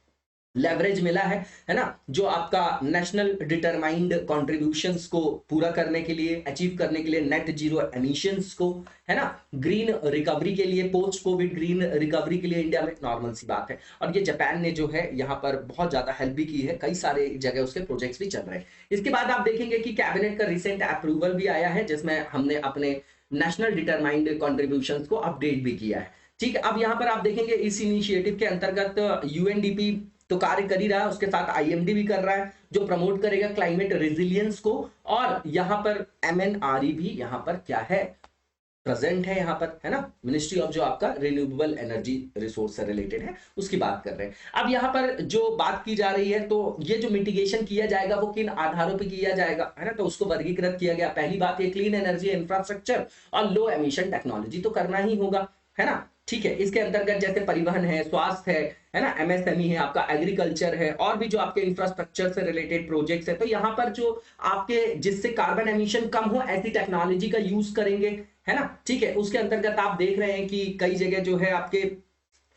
लेवरेज मिला है ना, जो आपका नेशनल डिटरमाइंड कॉन्ट्रीब्यूशंस को पूरा करने के लिए, अचीव करने के लिए नेट जीरो एमिशंस को, है ना, ग्रीन रिकवरी के लिए, पोस्ट कोविड ग्रीन रिकवरी के लिए इंडिया में नॉर्मल सी बात है। और ये जापान ने जो है यहाँ पर बहुत ज्यादा हेल्प भी की है, कई सारे जगह उसके प्रोजेक्ट्स भी चल रहे हैं। इसके बाद आप देखेंगे कि कैबिनेट का रिसेंट अप्रूवल भी आया है, जिसमें हमने अपने नेशनल डिटरमाइंड कॉन्ट्रीब्यूशंस को अपडेट भी किया है, ठीक है। अब यहाँ पर आप देखेंगे इस इनिशिएटिव के अंतर्गत यूएनडीपी तो कार्य कर ही रहा है, उसके साथ आईएमडी भी कर रहा है, जो प्रमोट करेगा क्लाइमेट रेजिलियंस को। और यहाँ पर एमएनआरई भी यहाँ पर क्या है, प्रेजेंट है यहाँ पर, है ना, मिनिस्ट्री ऑफ जो आपका रिन्यूएबल एनर्जी रिसोर्स से रिलेटेड है, उसकी बात कर रहे हैं। अब यहाँ पर जो बात की जा रही है, तो ये जो मिटिगेशन किया जाएगा वो किन आधारों पर किया जाएगा, है ना, तो उसको वर्गीकृत किया गया। पहली बात, ये क्लीन एनर्जी इंफ्रास्ट्रक्चर और लो एमिशन टेक्नोलॉजी तो करना ही होगा, है ना, ठीक है। इसके अंतर्गत जैसे परिवहन है, स्वास्थ्य है ना, एमएसएमई है, आपका एग्रीकल्चर है, और भी जो आपके इंफ्रास्ट्रक्चर से रिलेटेड प्रोजेक्ट्स है। तो यहाँ पर जो आपके जिससे कार्बन एमिशन कम हो, ऐसी टेक्नोलॉजी का यूज करेंगे, है ना, ठीक है। उसके अंतर्गत आप देख रहे हैं कि कई जगह जो है आपके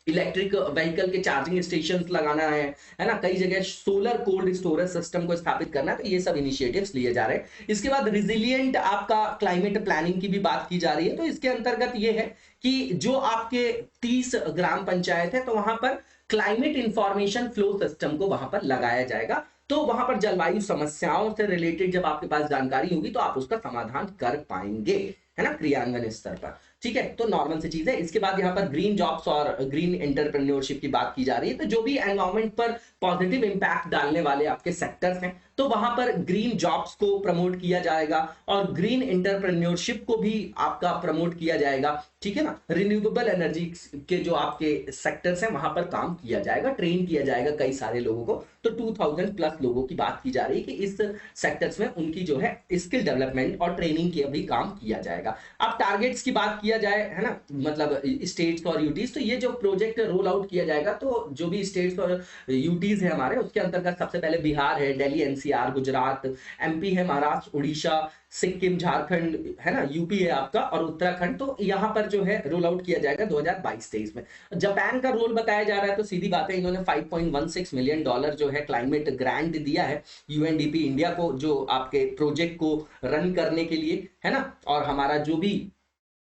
इलेक्ट्रिक व्हीकल के चार्जिंग स्टेशन लगाना है ना, कई जगह सोलर कोल्ड स्टोरेज सिस्टम को स्थापित करना है। तो ये सब इनिशिएटिव्स लिए जा रहे हैं। इसके बाद रिजिलिएंट आपका क्लाइमेट प्लानिंग की भी बात की जा रही है। तो इसके अंतर्गत ये है कि जो आपके 30 ग्राम पंचायत है, तो वहां पर क्लाइमेट इंफॉर्मेशन फ्लो सिस्टम को वहां पर लगाया जाएगा। तो वहां पर जलवायु समस्याओं से रिलेटेड जब आपके पास जानकारी होगी तो आप उसका समाधान कर पाएंगे, है ना, क्रियान्वयन स्तर पर, ठीक है। तो नॉर्मल सी चीज है। इसके बाद यहाँ पर ग्रीन जॉब्स और ग्रीन एंटरप्रेन्योरशिप की बात की जा रही है। तो जो भी एनवायरमेंट पर पॉजिटिव इंपैक्ट डालने वाले आपके सेक्टर्स हैं, तो वहां पर ग्रीन जॉब्स को प्रमोट किया जाएगा और ग्रीन एंटरप्रेन्योरशिप को भी आपका प्रमोट किया जाएगा, ठीक है ना। रिन्यूएबल एनर्जी के जो आपके सेक्टर्स हैं वहां पर काम किया जाएगा, ट्रेन किया जाएगा कई सारे लोगों को। तो 2000 प्लस लोगों की बात की जा रही है कि इस सेक्टर्स में उनकी जो है स्किल डेवलपमेंट और ट्रेनिंग के भी काम किया जाएगा। अब टारगेट्स की बात किया जाए, है ना, मतलब स्टेट्स और यूटीज, तो ये जो प्रोजेक्ट रोल आउट किया जाएगा, तो जो भी स्टेट्स और यूटीज है हमारे, उसके अंतर्गत सबसे पहले बिहार है, दिल्ली एनसीआर, गुजरात, एमपी है, महाराष्ट्र, उड़ीसा, सिक्किम, झारखंड, है ना, यूपी है आपका, और उत्तराखंड। तो यहां पर जो है रोल आउट किया जाएगा 2022-23 में। जापान का रोल बताया जा रहा है, तो सीधी बात है, इन्होंने $5.16 मिलियन जो है क्लाइमेट ग्रांट दिया है यूएनडीपी इंडिया को, जो आपके प्रोजेक्ट को रन करने के लिए, है ना। और हमारा जो भी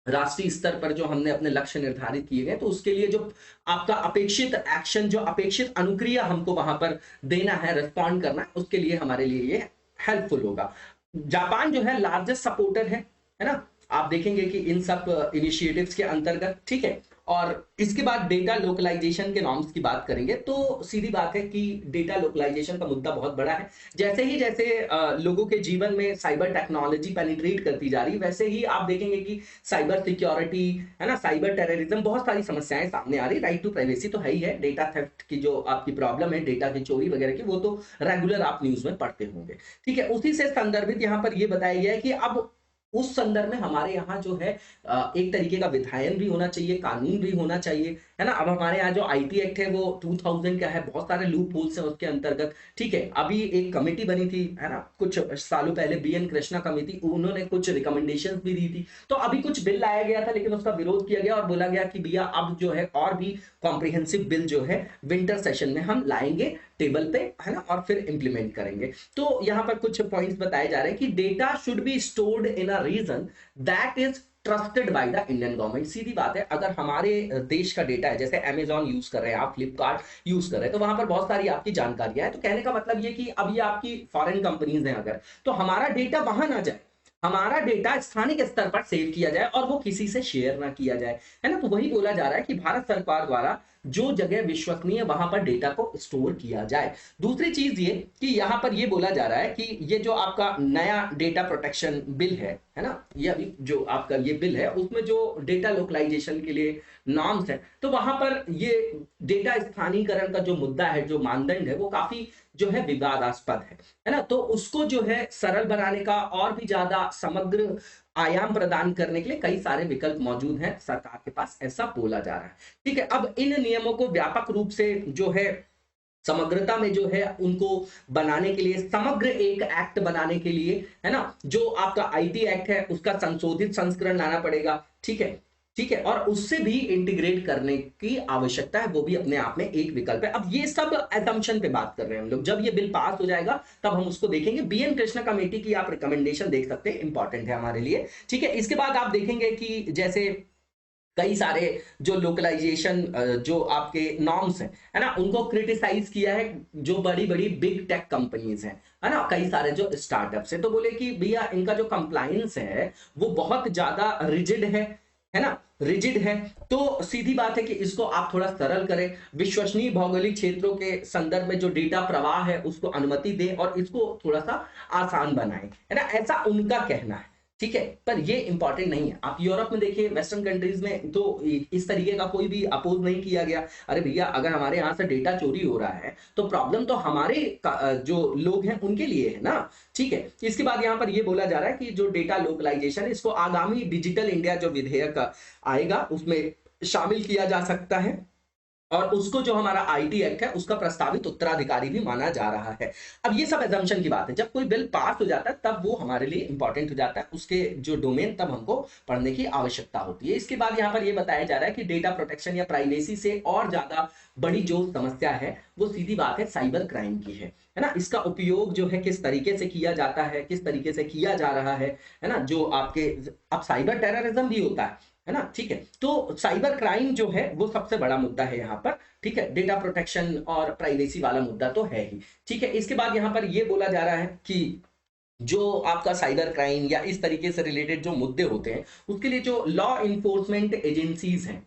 राष्ट्रीय स्तर पर जो हमने अपने लक्ष्य निर्धारित किए गए, तो उसके लिए जो आपका अपेक्षित एक्शन, जो अपेक्षित अनुक्रिया हमको वहां पर देना है, रिस्पॉन्ड करना है, उसके लिए हमारे लिए ये हेल्पफुल होगा। जापान जो है लार्जेस्ट सपोर्टर है ना, आप देखेंगे कि इन सब इनिशिएटिव्स के अंतर्गत, ठीक है। और इसके बाद डेटा लोकलाइजेशन के नॉर्म्स की बात करेंगे, तो सीधी बात है कि डेटा लोकलाइजेशन का मुद्दा बहुत बड़ा है। जैसे लोगों के जीवन में साइबर टेक्नोलॉजी पेनिट्रेट करती जा रही, वैसे ही आप देखेंगे कि साइबर सिक्योरिटी, है ना, साइबर टेररिज्म, बहुत सारी समस्याएं सामने आ रही। राइट टू प्राइवेसी तो है ही है, डेटा थेफ्ट की जो आपकी प्रॉब्लम है, डेटा की चोरी वगैरह की, वो तो रेगुलर आप न्यूज में पढ़ते होंगे, ठीक है। उसी से संदर्भित यहाँ पर ये बताया गया है कि अब उस संदर्भ में हमारे यहाँ जो है एक तरीके का विधायन भी होना चाहिए, कानून भी होना चाहिए, है ना। अब हमारे यहाँ जो आईटी एक्ट है वो 2000 का है, बहुत सारे लूप होल्स हैं उसके अंतर्गत, ठीक है। अभी एक कमेटी बनी थी, है ना, कुछ सालों पहले, बीएन कृष्णा कमेटी, उन्होंने कुछ रिकमेंडेशंस भी दी थी। तो अभी कुछ बिल लाया गया था, लेकिन उसका विरोध किया गया और बोला गया कि भैया अब जो है और भी कॉम्प्रिहेंसिव बिल जो है विंटर सेशन में हम लाएंगे टेबल पे, है ना, और फिर इंप्लीमेंट करेंगे। तो यहाँ पर कुछ पॉइंट्स बताए जा रहे हैं कि data should be stored in a region that is trusted by the Indian government. सीधी बात है, अगर हमारे देश का डेटा है, जैसे अमेजॉन यूज कर रहे हैं आप, फ्लिपकार्ट यूज कर रहे हैं, तो वहां पर बहुत सारी आपकी जानकारियां हैं। तो कहने का मतलब ये कि अब ये आपकी फॉरेन कंपनीज हैं अगर, तो हमारा डेटा वहां ना जाए, हमारा डेटा स्थानिक स्तर पर सेव किया जाए और वो किसी से शेयर ना किया जाए, है ना। तो वही बोला जा रहा है कि भारत सरकार द्वारा जो जगह विश्वसनीय वहां पर डेटा को स्टोर किया जाए। दूसरी चीज ये कि यहां पर ये बोला जा रहा है कि ये जो आपका नया डेटा प्रोटेक्शन बिल है ना, ये अभी जो आपका ये बिल है उसमें जो डेटा लोकलाइजेशन के लिए नॉर्म्स है, तो वहां पर ये डेटा स्थानीयकरण का जो मुद्दा है, जो मानदंड है, वो काफी जो है विवादास्पद है ना। तो उसको जो है सरल बनाने का और भी ज्यादा समग्र आयाम प्रदान करने के लिए कई सारे विकल्प मौजूद हैं सरकार के पास, ऐसा बोला जा रहा है। ठीक है, अब इन नियमों को व्यापक रूप से जो है समग्रता में जो है उनको बनाने के लिए, समग्र एक एक्ट बनाने के लिए, है ना, जो आपका आईटी एक्ट है उसका संशोधित संस्करण लाना पड़ेगा। ठीक है, ठीक है, और उससे भी इंटीग्रेट करने की आवश्यकता है, वो भी अपने आप में एक विकल्प है। अब ये सब असम्पशन पे बात कर रहे हैं हम लोग, जब ये बिल पास हो जाएगा तब हम उसको देखेंगे। बीएन कृष्णा कमेटी की आप रिकमेंडेशन देख सकते हैं, इंपॉर्टेंट है हमारे लिए। ठीक है, इसके बाद आप देखेंगे कि जैसे कई सारे जो लोकलाइजेशन जो आपके नॉर्म्स हैं, है ना, उनको क्रिटिसाइज किया है जो बड़ी बड़ी बिग टेक कंपनीज हैं, है ना, कई सारे जो स्टार्टअप्स हैं। तो बोले कि भैया इनका जो कंप्लायंस है वो बहुत ज्यादा रिजिड है ना, रिजिड है। तो सीधी बात है कि इसको आप थोड़ा सरल करें, विश्वसनीय भौगोलिक क्षेत्रों के संदर्भ में जो डेटा प्रवाह है उसको अनुमति दें और इसको थोड़ा सा आसान बनाएं, है ना, ऐसा उनका कहना है। ठीक है, पर ये इंपॉर्टेंट नहीं है। आप यूरोप में देखिए, वेस्टर्न कंट्रीज में तो इस तरीके का कोई भी अपोज नहीं किया गया। अरे भैया अगर हमारे यहाँ से डेटा चोरी हो रहा है तो प्रॉब्लम तो हमारे जो लोग हैं उनके लिए है ना। ठीक है, इसके बाद यहाँ पर ये बोला जा रहा है कि जो डेटा लोकलाइजेशन, इसको आगामी डिजिटल इंडिया जो विधेयक आएगा उसमें शामिल किया जा सकता है और उसको जो हमारा आईटी एक्ट है उसका प्रस्तावित उत्तराधिकारी भी माना जा रहा है। अब ये सब एजम्पशन की बात है, जब कोई बिल पास हो जाता है तब वो हमारे लिए इंपॉर्टेंट हो जाता है, उसके जो डोमेन तब हमको पढ़ने की आवश्यकता होती है। इसके बाद यहाँ पर ये बताया जा रहा है कि डेटा प्रोटेक्शन या प्राइवेसी से और ज्यादा बड़ी जो समस्या है वो सीधी बात है साइबर क्राइम की है ना। इसका उपयोग जो है किस तरीके से किया जाता है, किस तरीके से किया जा रहा है ना, जो आपके अब साइबर टेररिज्म भी होता है ना। ठीक है, तो साइबर क्राइम जो है वो सबसे बड़ा मुद्दा है यहाँ पर। ठीक है, डेटा प्रोटेक्शन और प्राइवेसी वाला मुद्दा तो है ही। ठीक है, इसके बाद यहाँ पर ये बोला जा रहा है कि जो आपका साइबर क्राइम या इस तरीके से रिलेटेड जो मुद्दे होते हैं उसके लिए जो लॉ इन्फोर्समेंट एजेंसीज हैं,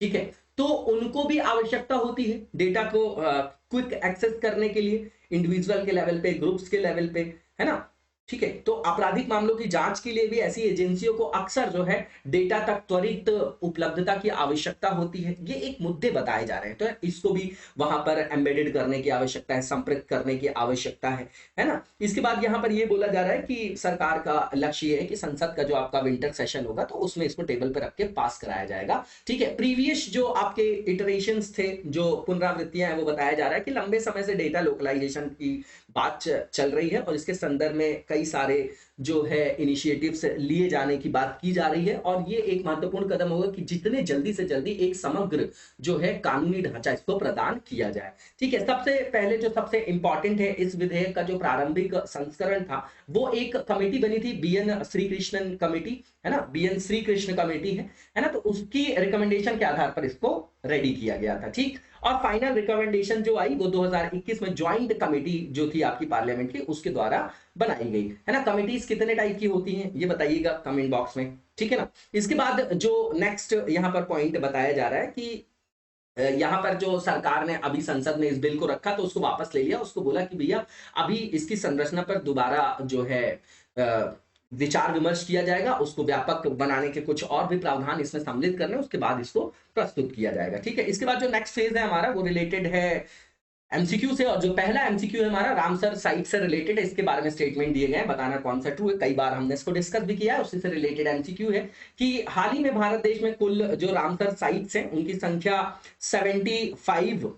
ठीक है, तो उनको भी आवश्यकता होती है डेटा को क्विक एक्सेस करने के लिए, इंडिविजुअल के लेवल पे, ग्रुप्स के लेवल पे, है ना। ठीक है, तो आपराधिक मामलों की जांच के लिए भी ऐसी एजेंसियों को अक्सर जो है डेटा तक त्वरित उपलब्धता की आवश्यकता होती है। ये एक मुद्दे बताए जा रहे हैं, तो इसको भी वहां पर एम्बेडेड करने की आवश्यकता है, संपृक्त करने की आवश्यकता है ना। इसके बाद यहाँ पर ये बोला जा रहा है कि सरकार का लक्ष्य ये है कि संसद का जो आपका विंटर सेशन होगा तो उसमें इसको टेबल पर रख के पास कराया जाएगा। ठीक है, प्रीवियस जो आपके इटरेशंस थे, जो पुनरावृत्तियां हैं, वो बताया जा रहा है कि लंबे समय से डेटा लोकलाइजेशन की बात चल रही है और इसके संदर्भ में कई सारे जो है इनिशिएटिव्स लिए जाने की बात की जा रही है और ये एक महत्वपूर्ण कदम होगा कि जितने जल्दी से जल्दी एक समग्र जो है कानूनी ढांचा इसको प्रदान किया जाए। ठीक है, सबसे पहले जो सबसे इंपॉर्टेंट है, इस विधेयक का जो प्रारंभिक संस्करण था वो एक कमेटी बनी थी, बीएन श्रीकृष्णन कमेटी, है ना, बीएन श्रीकृष्ण कमेटी है ना, तो उसकी रिकमेंडेशन के आधार पर इसको रेडी किया गया था। ठीक, और फाइनल रिकमेंडेशन जो आई वो 2021 में ज्वाइंट कमेटी जो थी आपकी पार्लियामेंट की उसके द्वारा बनाई गई, है ना। कमेटीज कितने टाइप की होती हैं ये बताइएगा कमेंट बॉक्स में, ठीक है ना। इसके बाद जो नेक्स्ट यहाँ पर पॉइंट बताया जा रहा है कि यहाँ पर जो सरकार ने अभी संसद में इस बिल को रखा तो उसको वापस ले लिया, उसको बोला कि भैया अभी इसकी संरचना पर दोबारा जो है विचार विमर्श किया जाएगा, उसको व्यापक बनाने के कुछ और भी प्रावधान इसमें सम्मिलित करने, उसके बाद इसको प्रस्तुत किया जाएगा। ठीक है, इसके बाद जो नेक्स्ट फेज है हमारा वो रिलेटेड है एमसीक्यू से, और जो पहला एमसीक्यू है हमारा रामसर साइट से रिलेटेड है, इसके बारे में स्टेटमेंट दिए गए हैं, बताना कौन सा ट्रू है, कई बार हमने इसको डिस्कस भी किया है। उससे से रिलेटेड एमसीक्यू है कि हाल ही में भारत देश में कुल जो रामसर साइट्स हैं उनकी संख्या 75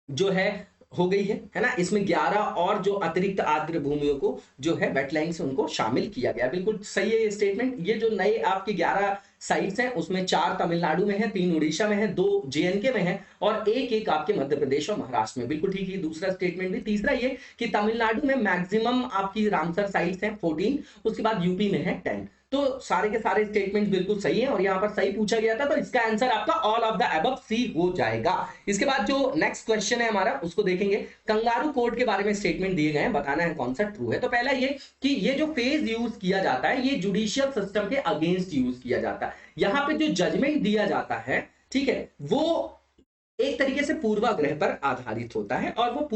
जो है हो गई है ना। इसमें 11 और जो अतिरिक्त आर्द्र भूमियों को जो है वेटलैंड्स उनको शामिल किया गया। बिल्कुल सही है ये स्टेटमेंट। ये जो नए आपकी 11 साइट्स हैं उसमें 4 तमिलनाडु में है, 3 उड़ीसा में है, 2 जेएनके में है और एक आपके मध्य प्रदेश और महाराष्ट्र में। बिल्कुल ठीक है, दूसरा स्टेटमेंट भी। तीसरा ये कि तमिलनाडु में मैक्सिमम आपकी रामसर साइट्स हैं 14, उसके बाद यूपी में है 10। तो सारे के सारे स्टेटमेंट बिल्कुल सही है और यहां पर सही पूछा गया था, तो इसका आंसर आपका all of the above sea हो जाएगा। इसके बाद जो नेक्स्ट क्वेश्चन है हमारा उसको देखेंगे। कंगारू कोर्ट के बारे में स्टेटमेंट दिए गए हैं, बताना है कौन सा ट्रू है। तो पहला ये कि ये जो फेज यूज किया जाता है ये जुडिशियल सिस्टम के अगेंस्ट यूज किया जाता है। यहां पे जो जजमेंट दिया जाता है, ठीक है, वो एक तरीके से पूर्वाग्रह पर आधारित होता है और वो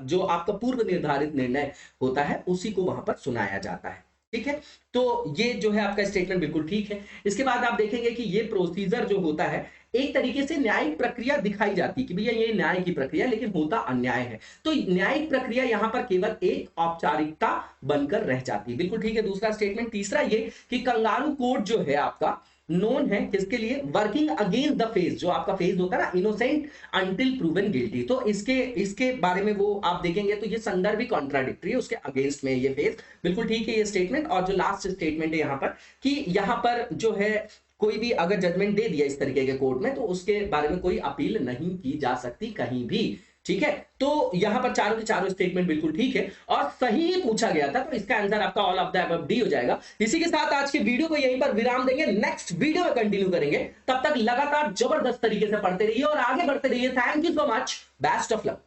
जो आपका पूर्व निर्धारित निर्णय होता है उसी को वहां पर सुनाया जाता है, ठीक है। तो ये जो है आपका स्टेटमेंट बिल्कुल ठीक है। इसके बाद आप देखेंगे कि ये प्रोसीजर जो होता है एक तरीके से न्यायिक प्रक्रिया दिखाई जाती है कि भैया ये न्याय की प्रक्रिया, लेकिन होता अन्याय है। तो न्यायिक प्रक्रिया यहां पर केवल एक औपचारिकता बनकर रह जाती है, बिल्कुल ठीक है। दूसरा स्टेटमेंट, तीसरा ये कि कंगारू कोर्ट जो है आपका नोन है किसके लिए, वर्किंग अगेंस्ट द फेज, जो आपका फेज होता है ना, इनोसेंट अंटिल प्रूवन गिल्टी। तो इसके बारे में वो आप देखेंगे तो ये संदर्भ भी कॉन्ट्राडिक्टरी है, उसके अगेंस्ट में ये फेज, बिल्कुल ठीक है ये स्टेटमेंट। और जो लास्ट स्टेटमेंट है यहां पर कि यहां पर जो है कोई भी अगर जजमेंट दे दिया इस तरीके के कोर्ट में तो उसके बारे में कोई अपील नहीं की जा सकती कहीं भी, ठीक है। तो यहां पर चारों के चारों स्टेटमेंट बिल्कुल ठीक है और सही ही पूछा गया था, तो इसका आंसर आपका all of the above D हो जाएगा। इसी के साथ आज के वीडियो को यहीं पर विराम देंगे, नेक्स्ट वीडियो में कंटिन्यू करेंगे। तब तक लगातार जबरदस्त तरीके से पढ़ते रहिए और आगे बढ़ते रहिए। Thank you so much, best of luck.